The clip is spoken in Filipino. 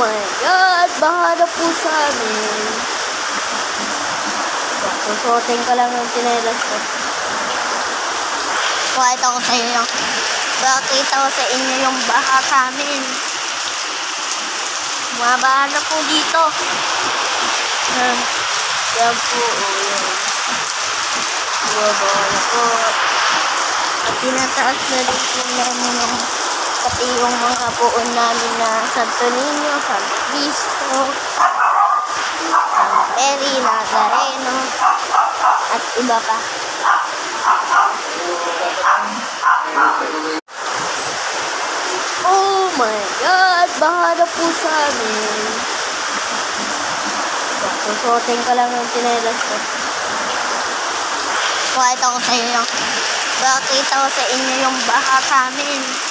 my God! Baha na po sa amin. Susuotin ko lang yung tinelas ko. Pakita ko sa inyo. Pakita ko sa inyo yung baha sa amin. Mabaha na po dito. Yan po. Mabaha na po. At tinataas na din po namin yung pati yung mga puon namin na Santo Niño, Santo Cristo, San Peri, Nazareno, at iba pa. Oh my God! Baha na po sa amin. Susuotin ko lang yung tinelas ko. Pakita ko sa inyo. Pakita ko sa inyo yung baha sa amin.